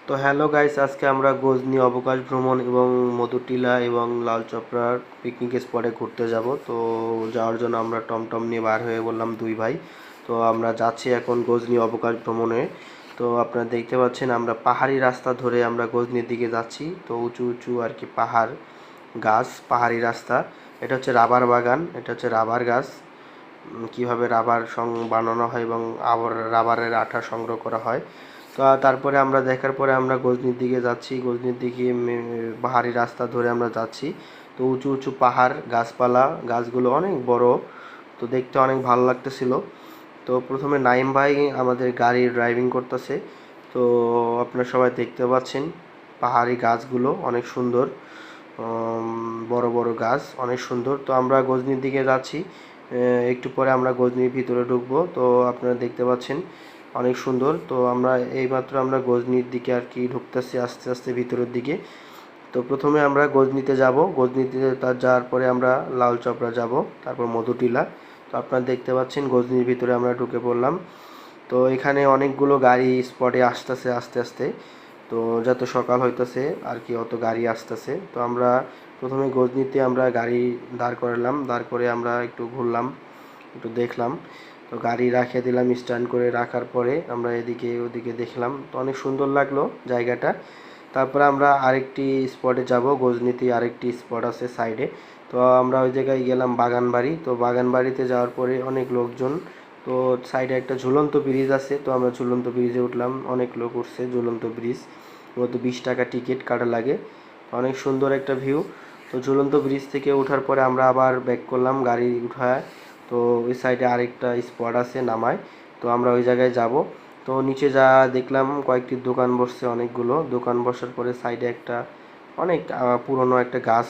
তো hello guys, আজকে আমরা গজনি অবকাশ ভ্রমণ এবং মধুটিলা এবং লাল চপড়ার পিকনিক স্পটে ঘুরতে যাব। তো যাওয়ার জন্য আমরা টমটম নিয়ে বার হয়ে বললাম দুই ভাই। তো আমরা যাচ্ছি এখন গজনি অবকাশ ভ্রমণে। তো আপনারা দেখতে পাচ্ছেন আমরা পাহাড়ি রাস্তা ধরে আমরা গজনির দিকে যাচ্ছি। তো উঁচু উঁচু আর কি পাহাড়, গাছ, পাহাড়ি রাস্তা। এটা হচ্ছে রাবার বাগান, এটা হচ্ছে রাবার গাছ। কিভাবে রাবার বানানো হয় এবং আবার রাবারের আঠা সংগ্রহ করা হয়। তো তারপরে আমরা দেখার পরে আমরা গজনির দিকে যাচ্ছি। গজনির দিকে পাহাড়ি রাস্তা ধরে আমরা যাচ্ছি। তো উঁচু উঁচু পাহাড়, গাছপালা, গাছগুলো অনেক বড়। তো দেখতে অনেক ভালো লাগতেছিল। তো প্রথমে নাইম ভাই আমাদের গাড়ি ড্রাইভিং করতেছে। তো আপনারা সবাই দেখতে পাচ্ছেন পাহাড়ি গাছগুলো অনেক সুন্দর। বড় বড় গাছ অনেক সুন্দর। তো আমরা গজনির দিকে যাচ্ছি। একটু পরে আমরা গজনির ভিতরে ঢুকবো। তো আপনারা দেখতে পাচ্ছেন অনেক সুন্দর। তো আমরা এইমাত্র আমরা গজনির দিকে আর কি ঢুকতেছি আস্তে আস্তে ভিতরের দিকে। তো প্রথমে আমরা গজনিতে যাব। গজনিতে তার যাওয়ার পরে আমরা লাল চপড়া যাব, তারপর মধুটিলা। তো আপনারা দেখতে পাচ্ছেন গজনির ভিতরে আমরা ঢুকে পড়লাম। তো এখানে অনেকগুলো গাড়ি স্পটে আসতেছে আস্তে আস্তে। তো যত সকাল হইতেছে আর কি অত গাড়ি আসতেছে। তো আমরা প্রথমে গজনিতে আমরা গাড়ি দাঁড় করালাম, দাঁড় করে আমরা একটু ঘুরলাম, একটু দেখলাম। তো গাড়ি রাখিয়ে দিলাম, স্ট্যান্ড করে রাখার পরে আমরা এদিকে ওদিকে দেখলাম। তো অনেক সুন্দর লাগলো জায়গাটা। তারপরে আমরা আরেকটি স্পটে যাব। গজনিতে আরেকটি স্পট আছে সাইডে। তো আমরা ওই জায়গায় গেলাম বাগানবাড়ি। তো বাগানবাড়িতে যাওয়ার পরে অনেক লোকজন। তো সাইডে একটা ঝুলন্ত ব্রিজ আছে। তো আমরা ঝুলন্ত ব্রিজে উঠলাম, অনেক লোক উঠছে। ঝুলন্ত ব্রিজ মূলত 20 টাকা টিকিট কাটা লাগে। অনেক সুন্দর একটা ভিউ। তো ঝুলন্ত ব্রিজ থেকে ওঠার পরে আমরা আবার ব্যাক করলাম গাড়ি উঠায়। তো ওই সাইডে আরেকটা স্পট আছে নামায়। তো আমরা ওই জায়গায় যাব। তো নিচে যা দেখলাম কয়েকটি দোকান বসছে, অনেকগুলো দোকান বসার পরে সাইডে একটা অনেক পুরনো একটা গাছ